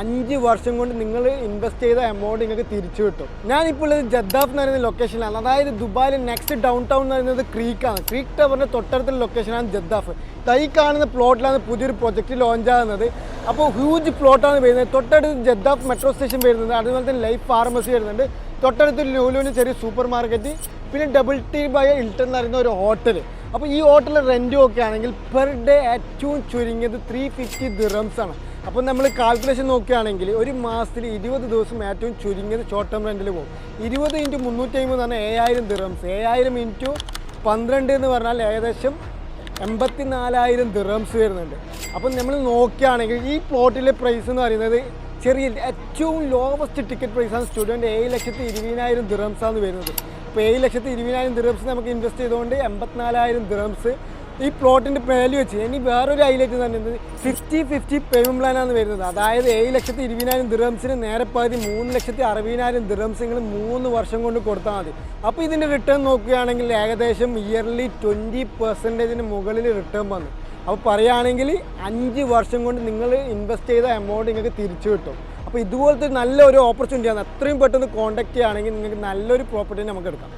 5 വർഷം കൊണ്ട് നിങ്ങൾ ഇൻവെസ്റ്റ് ചെയ്ത എമൗണ്ട് നിങ്ങൾക്ക് തിരിച്ചു കിട്ടും. ഞാനിപ്പോൾ ഉള്ളത് ജദ്ദാഫ് എന്ന് പറയുന്ന ലൊക്കേഷനിലാണ്. അതായത് ദുബായിൽ നെക്സ്റ്റ് ഡൗൺ ടൗൺ എന്ന് പറയുന്നത് ക്രീക്കാണ്. ക്രീക്ക് ടവറിൻ്റെ തൊട്ടടുത്തുള്ള ലൊക്കേഷനാണ് ജദ്ദാഫ്. ഈ കാണുന്ന പ്ലോട്ടിലാണ് പുതിയൊരു പ്രൊജക്റ്റ് ലോഞ്ച് ആകുന്നത്. അപ്പോൾ ഹ്യൂജ് പ്ലോട്ടാണ് വരുന്നത്. തൊട്ടടുത്ത് ജദ്ദാഫ് മെട്രോ സ്റ്റേഷൻ വരുന്നത്, അതുപോലെ തന്നെ ലൈഫ് ഫാർമസി വരുന്നുണ്ട്, തൊട്ടടുത്ത് ലുലുവിന് ചെറിയ സൂപ്പർ മാർക്കറ്റ്, പിന്നെ ഡബിൾ ടീ ബൈ ഹിൽട്ടൺ എന്ന് പറയുന്ന ഒരു ഹോട്ടൽ. അപ്പോൾ ഈ ഹോട്ടലിൽ റെൻറ്റും ഒക്കെ ആണെങ്കിൽ പെർ ഡേ ഏറ്റവും ചുരുങ്ങിയത് 350 ദിറംസ് ആണ്. അപ്പോൾ നമ്മൾ കാൽക്കുലേഷൻ നോക്കുകയാണെങ്കിൽ ഒരു മാസത്തിൽ 20 ദിവസം ഏറ്റവും ചുരുങ്ങിയത് ഷോർട്ട് ടേം റെൻറ്റിൽ പോകും. 20 × 350 എന്ന് പറഞ്ഞാൽ 7000 ദിറംസ്. 7000 × 12 എന്ന് പറഞ്ഞാൽ ഏകദേശം 84,000 ദിറംസ് വരുന്നുണ്ട്. അപ്പം നമ്മൾ നോക്കുകയാണെങ്കിൽ ഈ പ്ലോട്ടിലെ പ്രൈസ് എന്ന് പറയുന്നത് ചെറിയ ഏറ്റവും ലോവസ്റ്റ് ടിക്കറ്റ് പ്രൈസാണ് സ്റ്റുഡൻറ്റ് 7,20,000 ദിറംസാണ് വരുന്നത്. അപ്പോൾ 7,20,000 ദിറംസ് നമുക്ക് ഇൻവെസ്റ്റ് ചെയ്തുകൊണ്ട് 84,000 ദിറംസ് ഈ പ്ലോട്ടിൻ്റെ വാല്യൂ വെച്ച്. ഇനി വേറൊരു ഹൈലൈറ്റ് എന്ന് പറയുന്നത് 50-50 പേയ്മെൻറ്റ് പ്ലാനാണ് വരുന്നത്. അതായത് 7,20,000 ദിറംസിന് നേരെ പകുതി 3,60,000 ദിറംസ് നിങ്ങൾ 3 വർഷം കൊണ്ട് കൊടുത്താൽ മതി. അപ്പോൾ ഇതിൻ്റെ റിട്ടേൺ നോക്കുകയാണെങ്കിൽ ഏകദേശം ഇയർലി 20% മുകളിൽ റിട്ടേൺ വന്നു. അപ്പോൾ പറയുകയാണെങ്കിൽ 5 വർഷം കൊണ്ട് നിങ്ങൾ ഇൻവെസ്റ്റ് ചെയ്ത എമൗണ്ട് നിങ്ങൾക്ക് തിരിച്ചു കിട്ടും. അപ്പോൾ ഇതുപോലത്തെ നല്ലൊരു ഓപ്പർച്യൂണിറ്റിയാണ്. എത്രയും പെട്ടെന്ന് കോൺടാക്ട് ചെയ്യുകയാണെങ്കിൽ നിങ്ങൾക്ക് നല്ലൊരു പ്രോപ്പർട്ടി നമുക്ക് എടുക്കാം.